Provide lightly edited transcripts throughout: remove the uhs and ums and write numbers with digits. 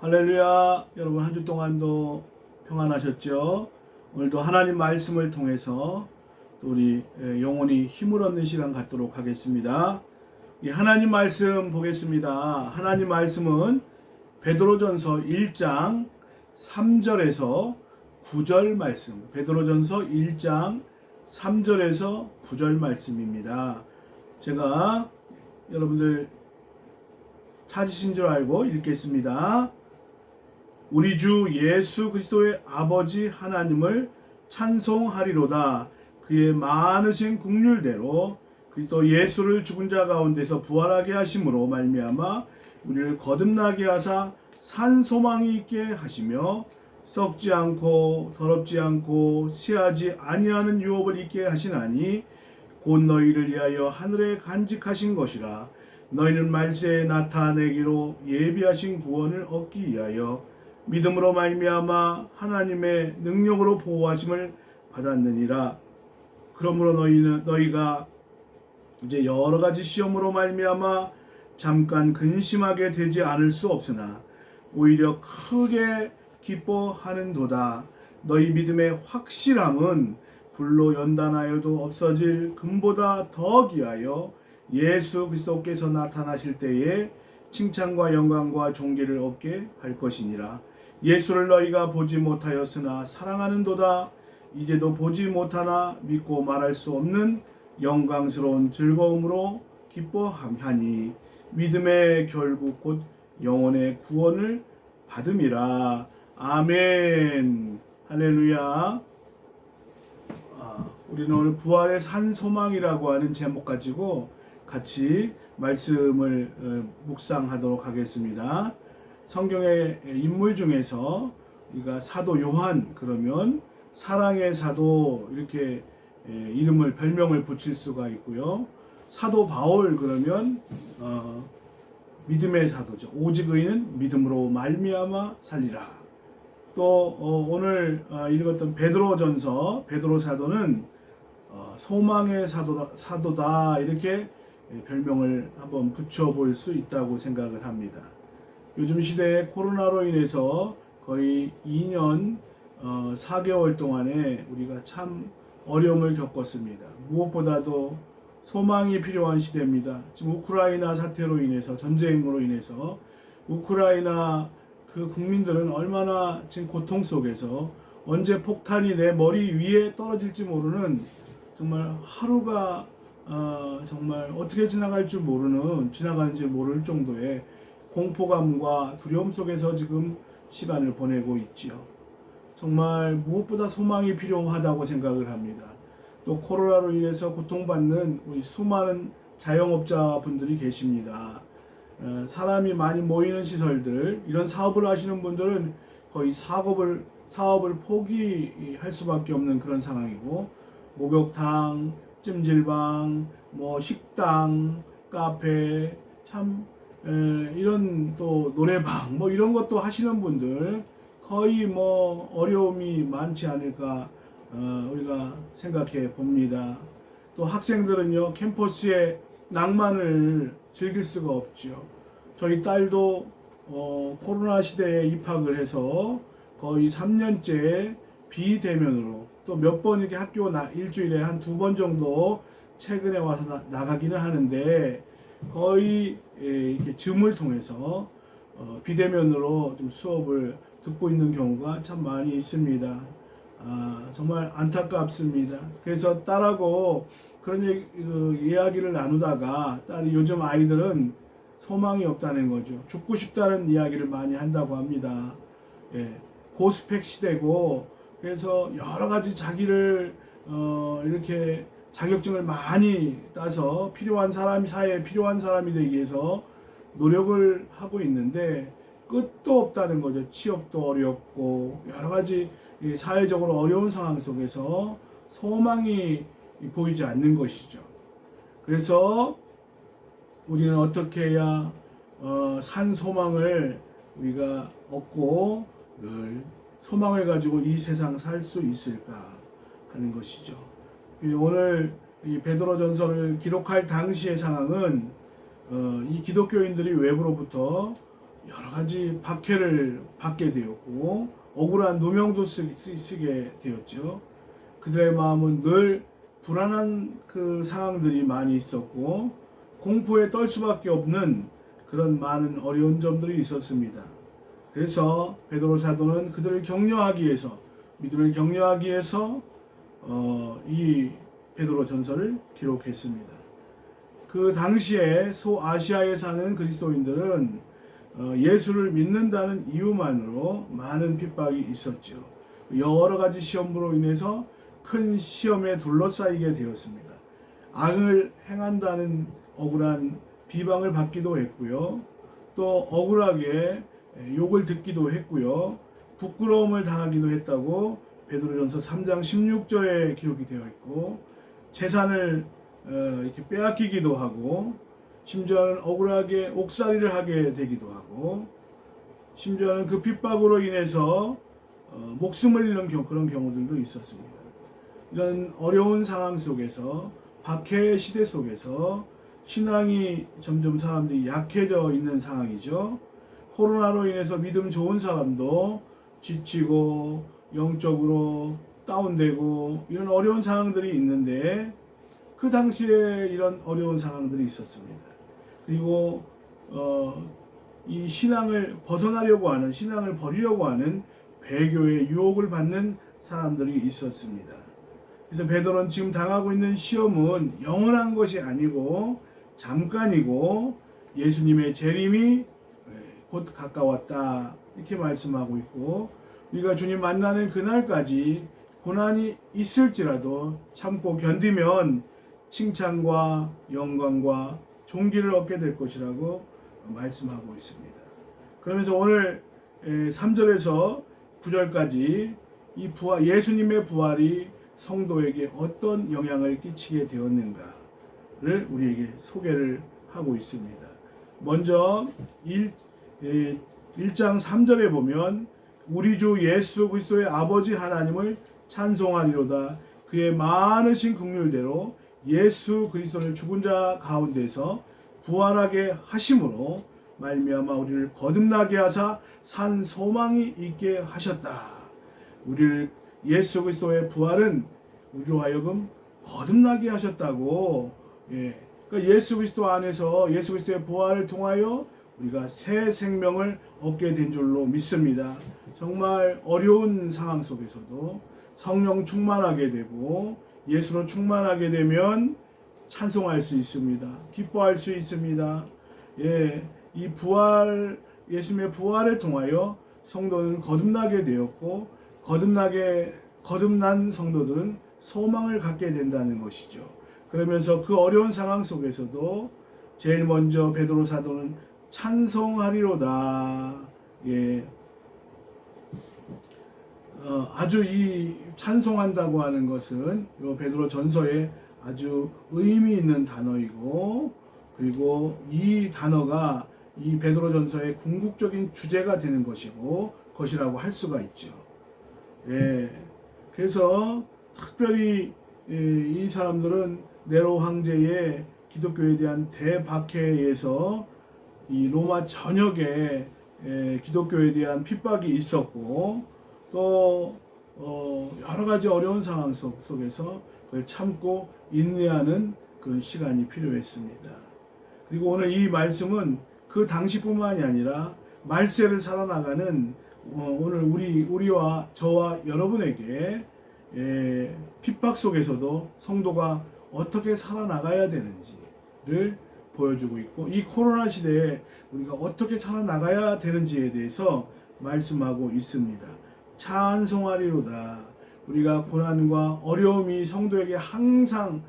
할렐루야. 여러분 한 주 동안도 평안하셨죠? 오늘도 하나님 말씀을 통해서 또 우리 영혼이 힘을 얻는 시간 갖도록 하겠습니다. 이 하나님 말씀 보겠습니다. 하나님 말씀은 베드로전서 1장 3절에서 9절 말씀. 베드로전서 1장 3절에서 9절 말씀입니다. 제가 여러분들 찾으신 줄 알고 읽겠습니다. 우리 주 예수 그리스도의 아버지 하나님을 찬송하리로다. 그의 많으신 긍휼대로 그리스도 예수를 죽은 자 가운데서 부활하게 하심으로 말미암아 우리를 거듭나게 하사 산 소망이 있게 하시며 썩지 않고 더럽지 않고 쇠하지 아니하는 유업을 있게 하시나니 곧 너희를 위하여 하늘에 간직하신 것이라. 너희는 말세에 나타내기로 예비하신 구원을 얻기 위하여 믿음으로 말미암아 하나님의 능력으로 보호하심을 받았느니라. 그러므로 너희가 이제 여러 가지 시험으로 말미암아 잠깐 근심하게 되지 않을 수 없으나 오히려 크게 기뻐하는도다. 너희 믿음의 확실함은 불로 연단하여도 없어질 금보다 더 귀하여 예수 그리스도께서 나타나실 때에 칭찬과 영광과 존귀를 얻게 할 것이니라. 예수를 너희가 보지 못하였으나 사랑하는도다. 이제도 보지 못하나 믿고 말할 수 없는 영광스러운 즐거움으로 기뻐하니 믿음의 결국 곧 영혼의 구원을 받음이라. 아멘. 할렐루야. 우리는 오늘 부활의 산 소망이라고 하는 제목 가지고 같이 말씀을 묵상하도록 하겠습니다. 성경의 인물 중에서 우리가 사도 요한 그러면 사랑의 사도 이렇게 이름을 별명을 붙일 수가 있고요. 사도 바울 그러면 믿음의 사도죠. 오직 의인은 믿음으로 말미암아 살리라. 또 오늘 읽었던 베드로전서 베드로 사도는 소망의 사도다 이렇게 별명을 한번 붙여볼 수 있다고 생각을 합니다. 요즘 시대에 코로나로 인해서 거의 2년 4개월 동안에 우리가 참 어려움을 겪었습니다. 무엇보다도 소망이 필요한 시대입니다. 지금 우크라이나 사태로 인해서 전쟁으로 인해서 우크라이나 그 국민들은 얼마나 지금 고통 속에서 언제 폭탄이 내 머리 위에 떨어질지 모르는 정말 하루가 정말 어떻게 지나가는지 모를 정도의 공포감과 두려움 속에서 지금 시간을 보내고 있지요. 정말 무엇보다 소망이 필요하다고 생각을 합니다. 또 코로나로 인해서 고통받는 우리 수많은 자영업자분들이 계십니다. 사람이 많이 모이는 시설들, 이런 사업을 하시는 분들은 거의 사업을 포기할 수밖에 없는 그런 상황이고, 목욕탕, 찜질방, 식당, 카페, 참 이런 또 노래방 이런 것도 하시는 분들 거의 어려움이 많지 않을까 우리가 생각해 봅니다. 또 학생들은요 캠퍼스의 낭만을 즐길 수가 없죠. 저희 딸도 코로나 시대에 입학을 해서 거의 3년째 비대면으로 또 몇 번 이렇게 학교 일주일에 한 2번 정도 최근에 와서 나가기는 하는데 거의 이렇게 줌을 통해서 비대면으로 좀 수업을 듣고 있는 경우가 참 많이 있습니다. 정말 안타깝습니다. 그래서 딸하고 그런 이야기를 나누다가 딸이 요즘 아이들은 소망이 없다는 거죠. 죽고 싶다는 이야기를 많이 한다고 합니다. 고스펙 시대고 그래서 여러 가지 자기를 이렇게 자격증을 많이 따서 사회에 필요한 사람이 되기 위해서 노력을 하고 있는데 끝도 없다는 거죠. 취업도 어렵고 여러 가지 사회적으로 어려운 상황 속에서 소망이 보이지 않는 것이죠. 그래서 우리는 어떻게 해야 산 소망을 우리가 얻고 늘 소망을 가지고 이 세상 살 수 있을까 하는 것이죠. 오늘 이 베드로전서를 기록할 당시의 상황은 이 기독교인들이 외부로부터 여러 가지 박해를 받게 되었고 억울한 누명도 쓰게 되었죠. 그들의 마음은 늘 불안한 그 상황들이 많이 있었고 공포에 떨 수밖에 없는 그런 많은 어려운 점들이 있었습니다. 그래서 베드로 사도는 그들을 격려하기 위해서 믿음을 격려하기 위해서 이 베드로 전서를 기록했습니다. 그 당시에 소아시아에 사는 그리스도인들은 예수를 믿는다는 이유만으로 많은 핍박이 있었죠. 여러 가지 시험으로 인해서 큰 시험에 둘러싸이게 되었습니다. 악을 행한다는 억울한 비방을 받기도 했고요. 또 억울하게 욕을 듣기도 했고요. 부끄러움을 당하기도 했다고 베드로전서 3장 16절에 기록이 되어 있고 재산을 이렇게 빼앗기기도 하고 심지어는 억울하게 옥살이를 하게 되기도 하고 심지어는 그 핍박으로 인해서 목숨을 잃는 그런 경우들도 있었습니다. 이런 어려운 상황 속에서 박해의 시대 속에서 신앙이 점점 사람들이 약해져 있는 상황이죠. 코로나로 인해서 믿음 좋은 사람도 지치고 영적으로 다운되고 이런 어려운 상황들이 있는데 그 당시에 이런 어려운 상황들이 있었습니다. 그리고 이 신앙을 벗어나려고 하는 신앙을 버리려고 하는 배교의 유혹을 받는 사람들이 있었습니다. 그래서 베드로는 지금 당하고 있는 시험은 영원한 것이 아니고 잠깐이고 예수님의 재림이 곧 가까웠다 이렇게 말씀하고 있고 우리가 주님 만나는 그날까지 고난이 있을지라도 참고 견디면 칭찬과 영광과 존귀를 얻게 될 것이라고 말씀하고 있습니다. 그러면서 오늘 3절에서 9절까지 이 예수님의 부활이 성도에게 어떤 영향을 끼치게 되었는가를 우리에게 소개를 하고 있습니다. 먼저 1장 3절에 보면 우리 주 예수 그리스도의 아버지 하나님을 찬송하리로다. 그의 많으신 긍휼대로 예수 그리스도를 죽은 자 가운데서 부활하게 하심으로 말미암아 우리를 거듭나게 하사 산 소망이 있게 하셨다. 우리를 예수 그리스도의 부활은 우리로 하여금 거듭나게 하셨다고. 그러니까 예수 그리스도 안에서 예수 그리스도의 부활을 통하여 우리가 새 생명을 얻게 된 줄로 믿습니다. 정말 어려운 상황 속에서도 성령 충만하게 되고 예수로 충만하게 되면 찬송할 수 있습니다. 기뻐할 수 있습니다. 이 부활, 예수님의 부활을 통하여 성도는 거듭나게 되었고 거듭난 성도들은 소망을 갖게 된다는 것이죠. 그러면서 그 어려운 상황 속에서도 제일 먼저 베드로 사도는 찬송하리로다. 아주 이 찬송한다고 하는 것은 요 베드로 전서에 아주 의미 있는 단어이고 그리고 이 단어가 이 베드로 전서의 궁극적인 주제가 되는 것이라고 할 수가 있죠. 그래서 특별히 이 사람들은 네로 황제의 기독교에 대한 대박해에 의해서 이 로마 전역에 기독교에 대한 핍박이 있었고 또 여러 가지 어려운 상황 속에서 그걸 참고 인내하는 그런 시간이 필요했습니다. 그리고 오늘 이 말씀은 그 당시뿐만이 아니라 말세를 살아나가는 오늘 우리와 저와 여러분에게 핍박 속에서도 성도가 어떻게 살아나가야 되는지를 보여주고 있고 이 코로나 시대에 우리가 어떻게 살아나가야 되는지에 대해서 말씀하고 있습니다. 찬송하리로다. 우리가 고난과 어려움이 성도에게 항상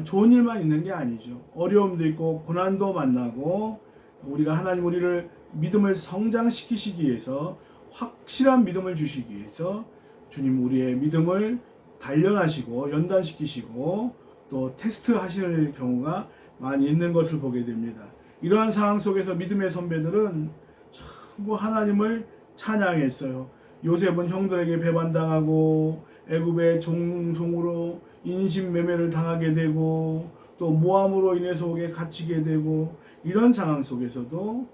좋은 일만 있는 게 아니죠. 어려움도 있고 고난도 만나고 우리가 하나님 우리를 믿음을 성장시키시기 위해서 확실한 믿음을 주시기 위해서 주님 우리의 믿음을 단련하시고 연단시키시고 또 테스트 하실 경우가 많이 있는 것을 보게 됩니다. 이러한 상황 속에서 믿음의 선배들은 전부 하나님을 찬양했어요. 요셉은 형들에게 배반당하고 애굽의 종으로 인신매매를 당하게 되고 또 모함으로 인해서 옥에 갇히게 되고 이런 상황 속에서도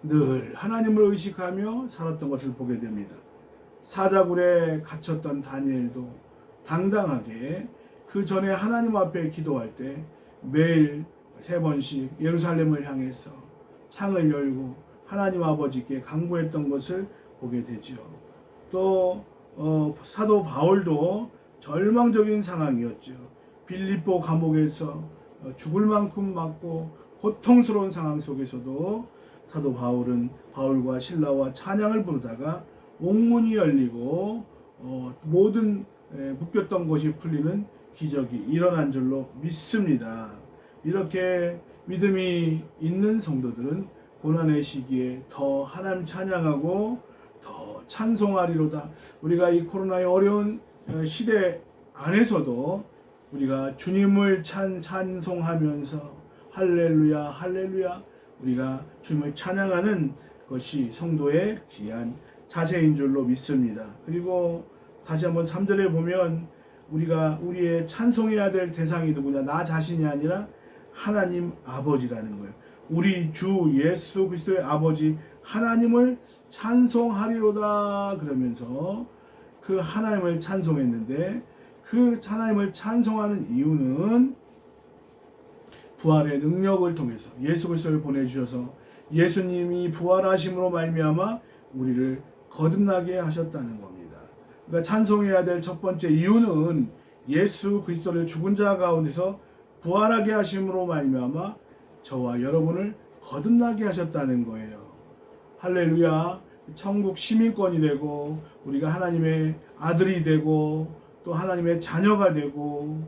늘 하나님을 의식하며 살았던 것을 보게 됩니다. 사자굴에 갇혔던 다니엘도 당당하게 그 전에 하나님 앞에 기도할 때 매일 3번씩 예루살렘을 향해서 창을 열고 하나님 아버지께 간구했던 것을 보게 되죠. 또 사도 바울도 절망적인 상황이었죠. 빌립보 감옥에서 죽을 만큼 맞고 고통스러운 상황 속에서도 사도 바울은 바울과 실라와 찬양을 부르다가 옥문이 열리고 모든 묶였던 것이 풀리는 기적이 일어난 줄로 믿습니다. 이렇게 믿음이 있는 성도들은 고난의 시기에 더 하나님 찬양하고 더 찬송하리로다. 우리가 이 코로나의 어려운 시대 안에서도 우리가 주님을 찬송하면서 할렐루야 할렐루야 우리가 주님을 찬양하는 것이 성도의 귀한 자세인 줄로 믿습니다. 그리고 다시 한번 3절에 보면 우리가 우리의 찬송해야 될 대상이 누구냐? 나 자신이 아니라 하나님 아버지라는 거예요. 우리 주 예수 그리스도의 아버지 하나님을 찬송하리로다 그러면서 그 하나님을 찬송했는데 그 하나님을 찬송하는 이유는 부활의 능력을 통해서 예수 그리스도를 보내주셔서 예수님이 부활하심으로 말미암아 우리를 거듭나게 하셨다는 겁니다. 그러니까 찬송해야 될 첫 번째 이유는 예수 그리스도를 죽은 자 가운데서 부활하게 하심으로 말미암아 저와 여러분을 거듭나게 하셨다는 거예요. 할렐루야. 천국 시민권이 되고 우리가 하나님의 아들이 되고 또 하나님의 자녀가 되고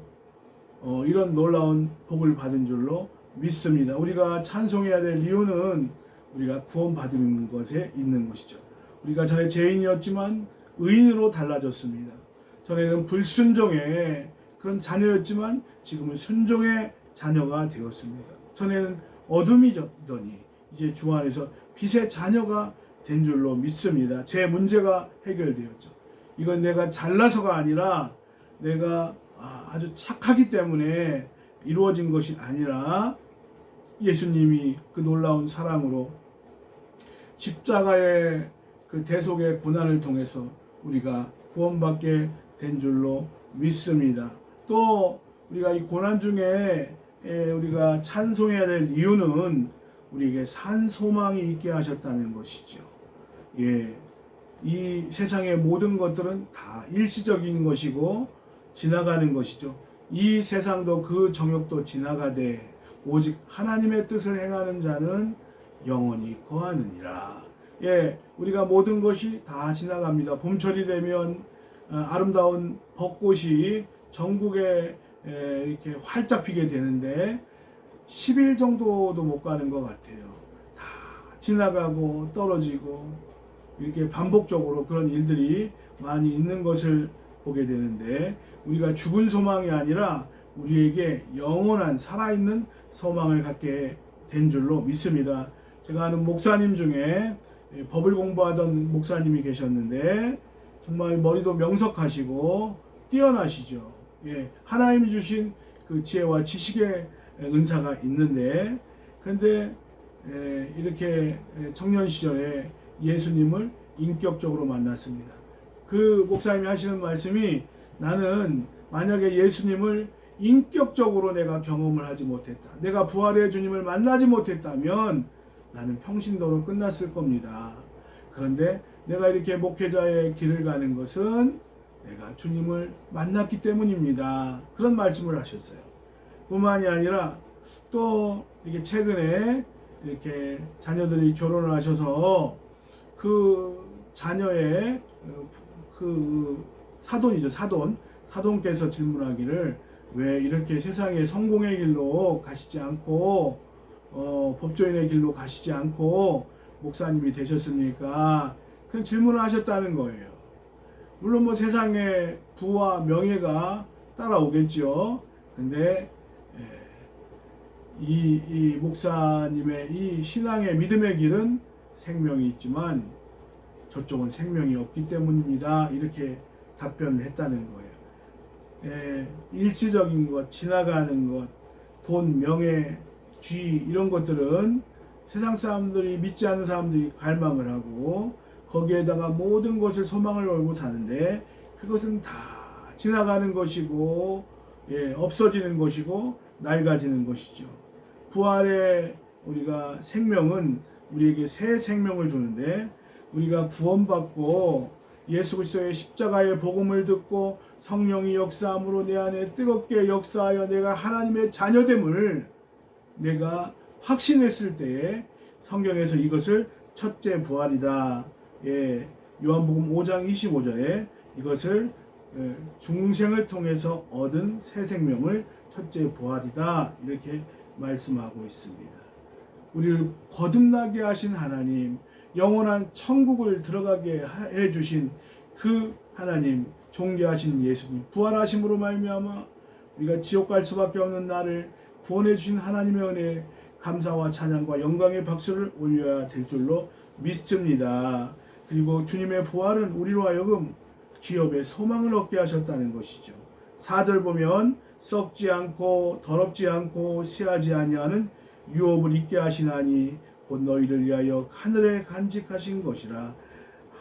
이런 놀라운 복을 받은 줄로 믿습니다. 우리가 찬송해야 될 이유는 우리가 구원받은 것에 있는 것이죠. 우리가 전에 죄인이었지만 의인으로 달라졌습니다. 전에는 불순종의 그런 자녀였지만 지금은 순종의 자녀가 되었습니다. 전에는 어둠이더니 이제 주 안에서 빛의 자녀가 된 줄로 믿습니다. 제 문제가 해결되었죠. 이건 내가 잘나서가 아니라 내가 아주 착하기 때문에 이루어진 것이 아니라 예수님이 그 놀라운 사랑으로 십자가의 그 대속의 고난을 통해서 우리가 구원받게 된 줄로 믿습니다. 또 우리가 이 고난 중에 우리가 찬송해야 될 이유는 우리에게 산 소망이 있게 하셨다는 것이죠. 예, 이 세상의 모든 것들은 다 일시적인 것이고 지나가는 것이죠. 이 세상도 그 정욕도 지나가되 오직 하나님의 뜻을 행하는 자는 영원히 거하느니라. 예, 우리가 모든 것이 다 지나갑니다. 봄철이 되면 아름다운 벚꽃이 전국에 이렇게 활짝 피게 되는데 10일 정도도 못 가는 것 같아요. 다 지나가고 떨어지고 이렇게 반복적으로 그런 일들이 많이 있는 것을 보게 되는데 우리가 죽은 소망이 아니라 우리에게 영원한 살아있는 소망을 갖게 된 줄로 믿습니다. 제가 아는 목사님 중에 법을 공부하던 목사님이 계셨는데 정말 머리도 명석하시고 뛰어나시죠. 예, 하나님이 주신 그 지혜와 지식의 은사가 있는데 그런데 이렇게 청년 시절에 예수님을 인격적으로 만났습니다. 그 목사님이 하시는 말씀이 나는 만약에 예수님을 인격적으로 내가 경험을 하지 못했다. 내가 부활의 주님을 만나지 못했다면 나는 평신도로 끝났을 겁니다. 그런데 내가 이렇게 목회자의 길을 가는 것은 내가 주님을 만났기 때문입니다. 그런 말씀을 하셨어요. 뿐만이 아니라 또 이렇게 최근에 이렇게 자녀들이 결혼을 하셔서 그 자녀의 그 사돈이죠. 사돈께서 질문하기를 왜 이렇게 세상의 성공의 길로 가시지 않고 법조인의 길로 가시지 않고 목사님이 되셨습니까? 그런 질문을 하셨다는 거예요. 물론 뭐 세상의 부와 명예가 따라오겠죠. 근데 이 목사님의 이 신앙의 믿음의 길은 생명이 있지만 저쪽은 생명이 없기 때문입니다. 이렇게 답변을 했다는 거예요. 일시적인 것, 지나가는 것, 돈, 명예, 쥐 이런 것들은 세상 사람들이 믿지 않는 사람들이 갈망을 하고 거기에다가 모든 것을 소망을 걸고 사는데 그것은 다 지나가는 것이고 없어지는 것이고 낡아지는 것이죠. 부활의 우리가 생명은 우리에게 새 생명을 주는데 우리가 구원받고 예수 그리스도의 십자가의 복음을 듣고 성령이 역사함으로 내 안에 뜨겁게 역사하여 내가 하나님의 자녀됨을 내가 확신했을 때에 성경에서 이것을 첫째 부활이다. 요한복음 5장 25절에 이것을 중생을 통해서 얻은 새 생명을 첫째 부활이다. 이렇게 말씀하고 있습니다. 우리를 거듭나게 하신 하나님, 영원한 천국을 들어가게 해주신 그 하나님, 존귀하신 예수님, 부활하심으로 말미암아 우리가 지옥 갈 수밖에 없는 나를 구원해 주신 하나님의 은혜에 감사와 찬양과 영광의 박수를 올려야 될 줄로 믿습니다. 그리고 주님의 부활은 우리로 하여금 기업의 소망을 얻게 하셨다는 것이죠. 4절 보면 썩지 않고 더럽지 않고 쇠하지 아니하는 유업을 있게 하시나니 곧 너희를 위하여 하늘에 간직하신 것이라.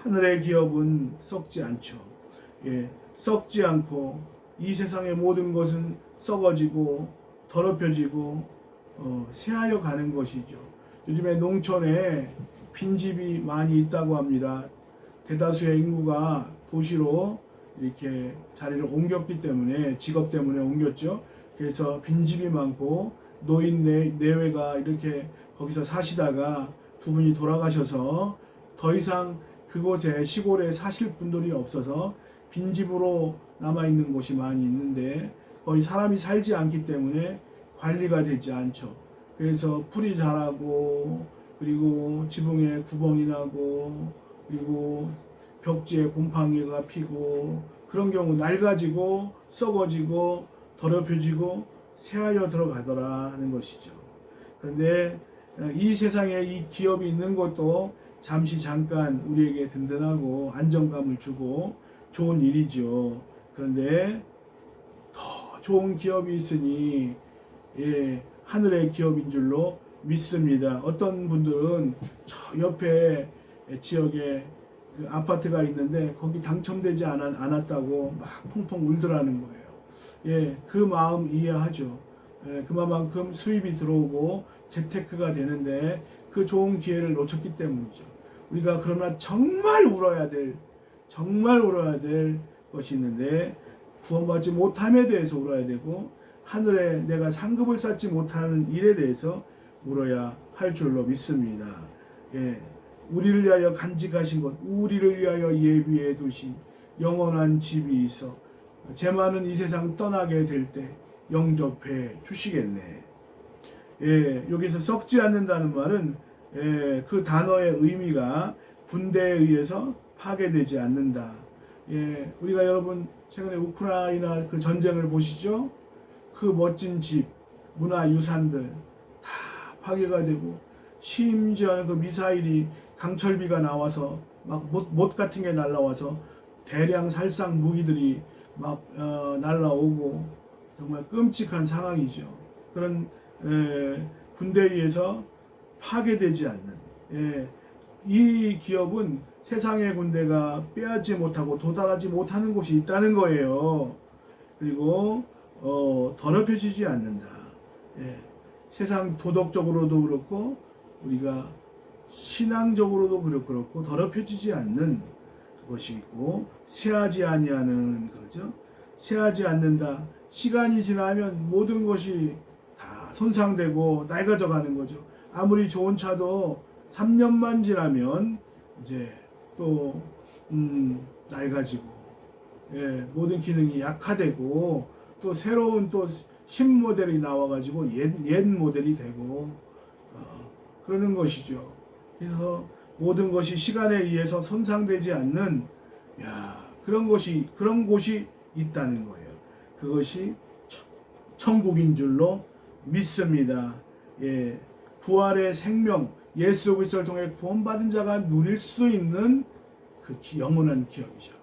하늘의 기업은 썩지 않죠. 썩지 않고 이 세상의 모든 것은 썩어지고 더럽혀지고 쇠하여 가는 것이죠. 요즘에 농촌에 빈집이 많이 있다고 합니다. 대다수의 인구가 도시로 이렇게 자리를 옮겼기 때문에, 직업 때문에 옮겼죠. 그래서 빈집이 많고 노인 내외가 이렇게 거기서 사시다가 두 분이 돌아가셔서 더 이상 그곳에 시골에 사실 분들이 없어서 빈집으로 남아있는 곳이 많이 있는데 거의 사람이 살지 않기 때문에 관리가 되지 않죠. 그래서 풀이 자라고 그리고 지붕에 구멍이 나고 그리고 벽지에 곰팡이가 피고 그런 경우 낡아지고 썩어지고 더럽혀지고 새하여 들어가더라 하는 것이죠. 그런데 이 세상에 이 기업이 있는 것도 잠시 잠깐 우리에게 든든하고 안정감을 주고 좋은 일이죠. 그런데 더 좋은 기업이 있으니 하늘의 기업인 줄로 믿습니다. 어떤 분들은 저 옆에 지역에 그 아파트가 있는데 거기 당첨되지 않았다고 막 펑펑 울더라는 거예요. 그 마음 이해하죠. 그만큼 수입이 들어오고 재테크가 되는데 그 좋은 기회를 놓쳤기 때문이죠. 우리가 그러나 정말 울어야 될 것이 있는데 구원받지 못함에 대해서 울어야 되고 하늘에 내가 상급을 쌓지 못하는 일에 대해서 울어야 할 줄로 믿습니다. 우리를 위하여 간직하신 것, 우리를 위하여 예비해 두신 영원한 집이 있어 제 많은 이 세상 떠나게 될 때 영접해 주시겠네. 여기서 썩지 않는다는 말은 그 단어의 의미가 군대에 의해서 파괴되지 않는다. 우리가 여러분 최근에 우크라이나 그 전쟁을 보시죠? 그 멋진 집, 문화유산들 다 파괴가 되고 심지어 그 미사일이 강철비가 나와서 막 못 같은 게 날라와서 대량 살상 무기들이 막 날라오고 정말 끔찍한 상황이죠. 그런 군대에 의해서 파괴되지 않는 이 기업은 세상의 군대가 빼앗지 못하고 도달하지 못하는 곳이 있다는 거예요. 그리고 더럽혀지지 않는다. 세상 도덕적으로도 그렇고 우리가 신앙적으로도 그렇고 더럽혀지지 않는 것이 있고 쇠하지 아니하는 거죠. 쇠하지 않는다. 시간이 지나면 모든 것이 다 손상되고 낡아져 가는 거죠. 아무리 좋은 차도 3년만 지나면 이제 또 낡아지고 모든 기능이 약화되고 또 새로운 또 신모델이 나와가지고 옛 모델이 되고 그러는 것이죠. 그래서 모든 것이 시간에 의해서 손상되지 않는 그런 곳이 있다는 거예요. 그것이 천국인 줄로 믿습니다. 부활의 생명, 예수 그리스도를 통해 구원받은 자가 누릴 수 있는 그 영원한 기업이죠.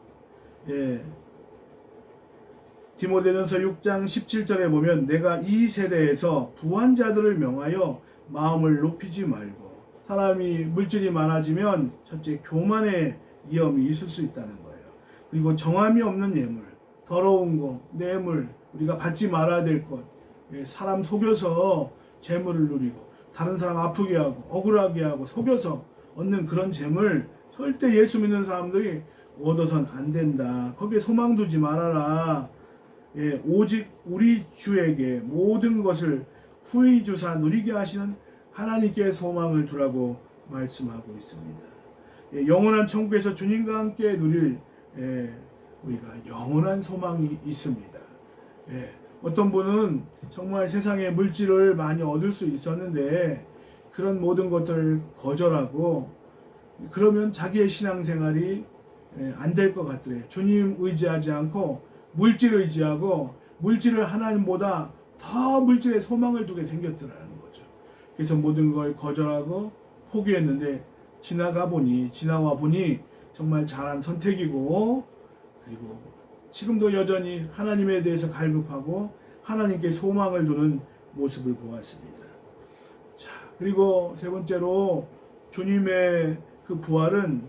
디모데전서 6장 17절에 보면 내가 이 세대에서 부한 자들을 명하여 마음을 높이지 말고 사람이 물질이 많아지면 첫째 교만의 위험이 있을 수 있다는 거예요. 그리고 정함이 없는 예물, 더러운 거, 뇌물, 우리가 받지 말아야 될 것, 사람 속여서 재물을 누리고 다른 사람 아프게 하고 억울하게 하고 속여서 얻는 그런 재물 절대 예수 믿는 사람들이 얻어선 안 된다. 거기에 소망 두지 말아라. 오직 우리 주에게 모든 것을 후히 주사 누리게 하시는 하나님께 소망을 두라고 말씀하고 있습니다. 영원한 천국에서 주님과 함께 누릴 우리가 영원한 소망이 있습니다. 어떤 분은 정말 세상에 물질을 많이 얻을 수 있었는데 그런 모든 것들을 거절하고 그러면 자기의 신앙생활이 안 될 것 같더래요. 주님 의지하지 않고 물질 의지하고 물질을 하나님보다 더 물질에 소망을 두게 생겼더라는 거죠. 그래서 모든 걸 거절하고 포기했는데 지나와 보니 정말 잘한 선택이고 그리고 지금도 여전히 하나님에 대해서 갈급하고 하나님께 소망을 두는 모습을 보았습니다. 자, 그리고 세 번째로 주님의 그 부활은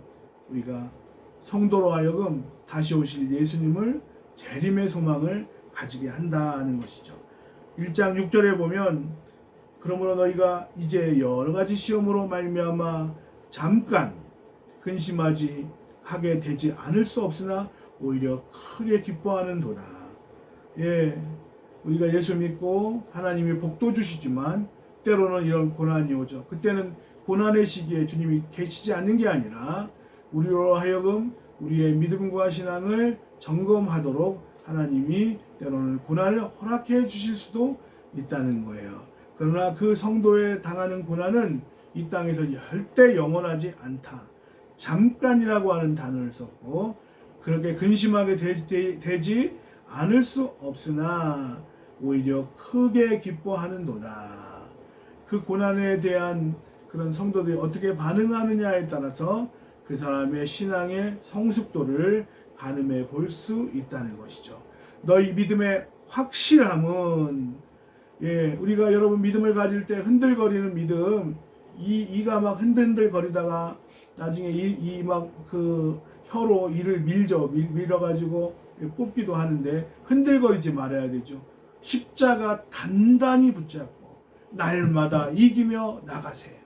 우리가 성도로 하여금 다시 오실 예수님을 재림의 소망을 가지게 한다는 것이죠. 1장 6절에 보면 그러므로 너희가 이제 여러 가지 시험으로 말미암아 잠깐 근심하지 하게 되지 않을 수 없으나 오히려 크게 기뻐하는도다. 우리가 예수 믿고 하나님이 복도 주시지만 때로는 이런 고난이 오죠. 그때는 고난의 시기에 주님이 계시지 않는 게 아니라 우리로 하여금 우리의 믿음과 신앙을 점검하도록 하나님이 때로는 고난을 허락해 주실 수도 있다는 거예요. 그러나 그 성도에 당하는 고난은 이 땅에서 절대 영원하지 않다. 잠깐이라고 하는 단어를 썼고 그렇게 근심하게 되지 않을 수 없으나 오히려 크게 기뻐하는도다. 그 고난에 대한 그런 성도들이 어떻게 반응하느냐에 따라서 그 사람의 신앙의 성숙도를 가늠해 볼 수 있다는 것이죠. 너희 믿음의 확실함은 우리가 여러분 믿음을 가질 때 흔들거리는 믿음 이가 막 흔들거리다가 나중에 이 막 그 혀로 이를 밀어가지고 뽑기도 하는데 흔들거리지 말아야 되죠. 십자가 단단히 붙잡고 날마다 이기며 나가세.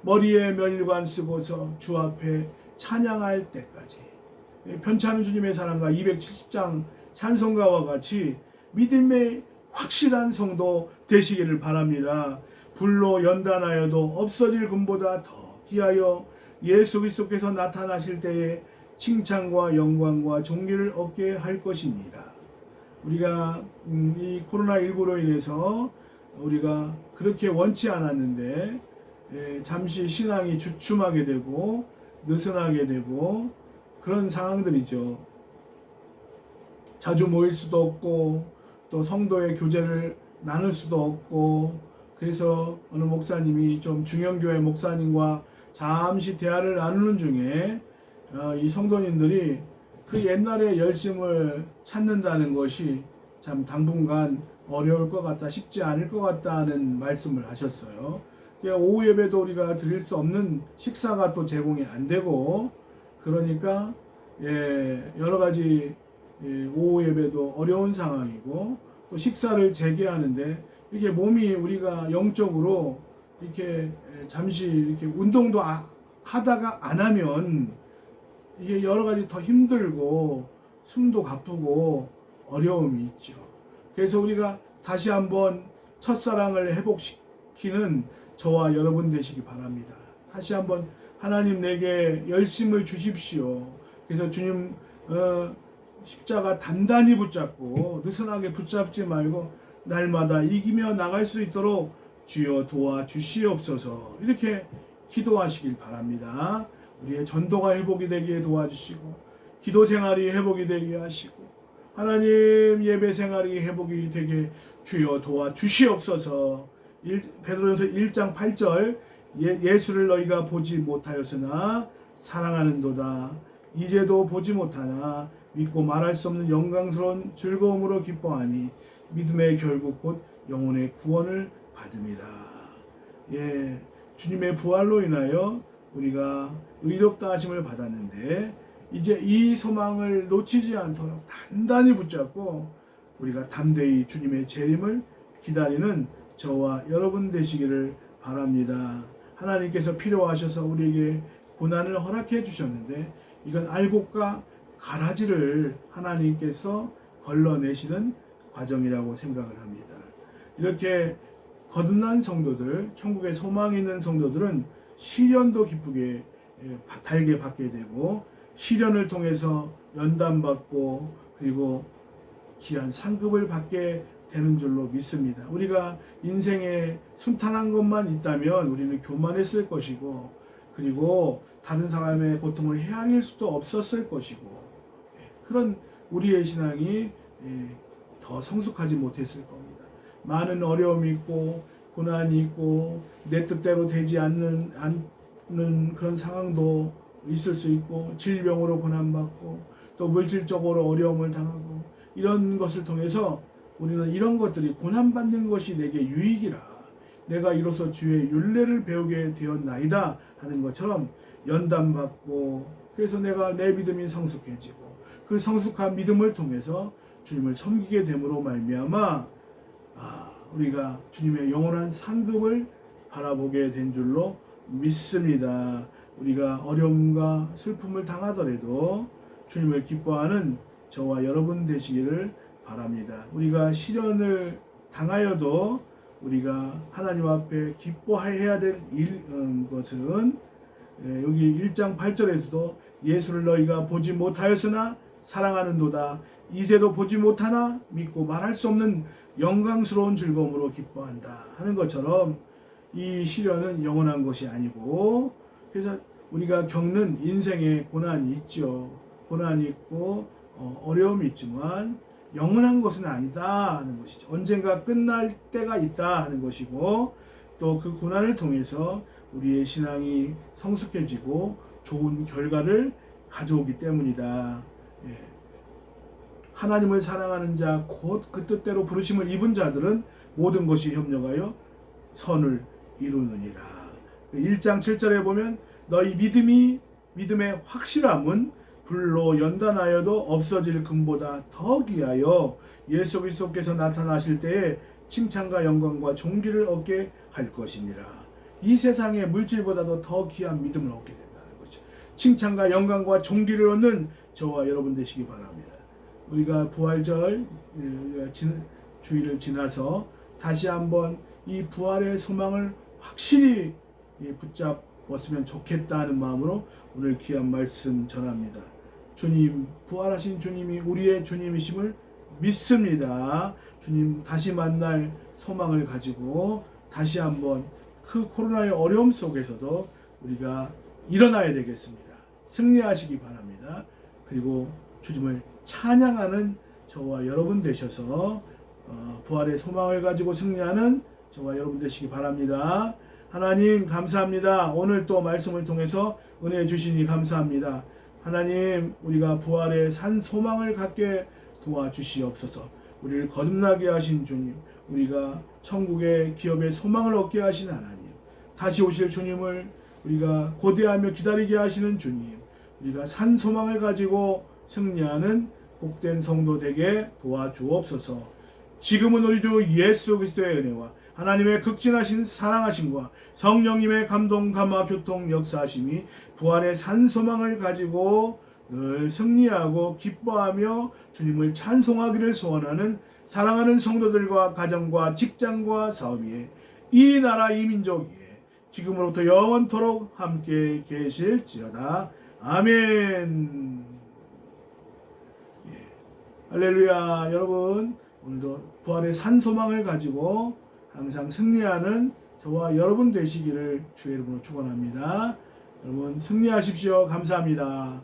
머리에 면류관 쓰고서 주 앞에 찬양할 때까지. 편찮은 주님의 사랑과 270장 찬송가와 같이 믿음의 확실한 성도 되시기를 바랍니다. 불로 연단하여도 없어질 금보다 더 귀하여 예수 그리스도께서 나타나실 때에 칭찬과 영광과 존귀를 얻게 할 것이니라. 우리가 이 코로나19로 인해서 우리가 그렇게 원치 않았는데 잠시 신앙이 주춤하게 되고 느슨하게 되고 그런 상황들이죠. 자주 모일 수도 없고 또 성도의 교제를 나눌 수도 없고 그래서 어느 목사님이 좀 중형교회 목사님과 잠시 대화를 나누는 중에 이 성도님들이 그 옛날의 열심을 찾는다는 것이 참 당분간 어려울 것 같다, 쉽지 않을 것 같다는 말씀을 하셨어요. 오후 예배도 우리가 드릴 수 없는 식사가 또 제공이 안 되고 그러니까 여러 가지 오후 예배도 어려운 상황이고 또 식사를 재개하는데 이렇게 몸이 우리가 영적으로 이렇게 잠시 이렇게 운동도 하다가 안 하면 이게 여러 가지 더 힘들고 숨도 가쁘고 어려움이 있죠. 그래서 우리가 다시 한번 첫사랑을 회복시키는 저와 여러분 되시기 바랍니다. 다시 한번 하나님 내게 열심을 주십시오. 그래서 주님 십자가 단단히 붙잡고 느슨하게 붙잡지 말고 날마다 이기며 나갈 수 있도록 주여 도와주시옵소서 이렇게 기도하시길 바랍니다. 우리의 전도가 회복이 되게 도와주시고 기도 생활이 회복이 되게 하시고 하나님 예배 생활이 회복이 되게 주여 도와주시옵소서. 베드로전서 1장 8절 예수를 너희가 보지 못하였으나 사랑하는도다. 이제도 보지 못하나 믿고 말할 수 없는 영광스러운 즐거움으로 기뻐하니 믿음의 결국 곧 영혼의 구원을 받음이라. 주님의 부활로 인하여 우리가 의롭다 하심을 받았는데 이제 이 소망을 놓치지 않도록 단단히 붙잡고 우리가 담대히 주님의 재림을 기다리는 저와 여러분 되시기를 바랍니다. 하나님께서 필요하셔서 우리에게 고난을 허락해 주셨는데 이건 알곡과 가라지를 하나님께서 걸러내시는 과정이라고 생각을 합니다. 이렇게 거듭난 성도들, 천국에 소망이 있는 성도들은 시련도 기쁘게 달게 받게 되고 시련을 통해서 연단받고 그리고 귀한 상급을 받게 되는 줄로 믿습니다. 우리가 인생에 순탄한 것만 있다면 우리는 교만했을 것이고 그리고 다른 사람의 고통을 헤아릴 수도 없었을 것이고 그런 우리의 신앙이 더 성숙하지 못했을 겁니다. 많은 어려움이 있고 고난이 있고 내 뜻대로 되지 않는 그런 상황도 있을 수 있고 질병으로 고난받고 또 물질적으로 어려움을 당하고 이런 것을 통해서 우리는 이런 것들이 고난받는 것이 내게 유익이라 내가 이로써 주의 율례를 배우게 되었나이다 하는 것처럼 연단받고 그래서 내가 내 믿음이 성숙해지고 그 성숙한 믿음을 통해서 주님을 섬기게 됨으로 말미암아 우리가 주님의 영원한 상급을 바라보게 된 줄로 믿습니다. 우리가 어려움과 슬픔을 당하더라도 주님을 기뻐하는 저와 여러분 되시기를 바랍니다. 우리가 시련을 당하여도 우리가 하나님 앞에 기뻐해야 될 것은 여기 1장 8절에서도 예수를 너희가 보지 못하였으나 사랑하는도다 이제도 보지 못하나 믿고 말할 수 없는 영광스러운 즐거움으로 기뻐한다 하는 것처럼 이 시련은 영원한 것이 아니고 그래서 우리가 겪는 인생에 고난이 있죠. 고난이 있고 어려움이 있지만 영원한 것은 아니다 하는 것이죠. 언젠가 끝날 때가 있다 하는 것이고 또 그 고난을 통해서 우리의 신앙이 성숙해지고 좋은 결과를 가져오기 때문이다. 하나님을 사랑하는 자 곧 그 뜻대로 부르심을 입은 자들은 모든 것이 협력하여 선을 이루느니라. 1장 7절에 보면 너희 믿음의 확실함은 불로 연단하여도 없어질 금보다 더 귀하여 예수 그리스도께서 나타나실 때에 칭찬과 영광과 존귀를 얻게 할 것이니라. 이 세상의 물질보다도 더 귀한 믿음을 얻게 된다는 거죠. 칭찬과 영광과 존귀를 얻는 저와 여러분 되시기 바랍니다. 우리가 부활절 주일을 지나서 다시 한번 이 부활의 소망을 확실히 붙잡았으면 좋겠다는 마음으로 오늘 귀한 말씀 전합니다. 주님, 부활하신 주님이 우리의 주님이심을 믿습니다. 주님 다시 만날 소망을 가지고 다시 한번 그 코로나의 어려움 속에서도 우리가 일어나야 되겠습니다. 승리하시기 바랍니다. 그리고 주님을 찬양하는 저와 여러분 되셔서 부활의 소망을 가지고 승리하는 저와 여러분 되시기 바랍니다. 하나님 감사합니다. 오늘 또 말씀을 통해서 은혜 주시니 감사합니다. 하나님 우리가 부활의 산 소망을 갖게 도와주시옵소서. 우리를 거듭나게 하신 주님, 우리가 천국의 기업의 소망을 얻게 하신 하나님, 다시 오실 주님을 우리가 고대하며 기다리게 하시는 주님, 우리가 산 소망을 가지고 승리하는 복된 성도 되게 도와주옵소서. 지금은 우리 주 예수 그리스도의 은혜와 하나님의 극진하신 사랑하심과 성령님의 감동 감화 교통 역사하심이 부활의 산 소망을 가지고 늘 승리하고 기뻐하며 주님을 찬송하기를 소원하는 사랑하는 성도들과 가정과 직장과 사업 위에 이 나라 이 민족 위에 지금으로부터 영원토록 함께 계실지어다. 아멘. 할렐루야. 여러분 오늘도 부활의 산 소망을 가지고 항상 승리하는 저와 여러분 되시기를 주의 이름으로 축원합니다. 여러분 승리하십시오. 감사합니다.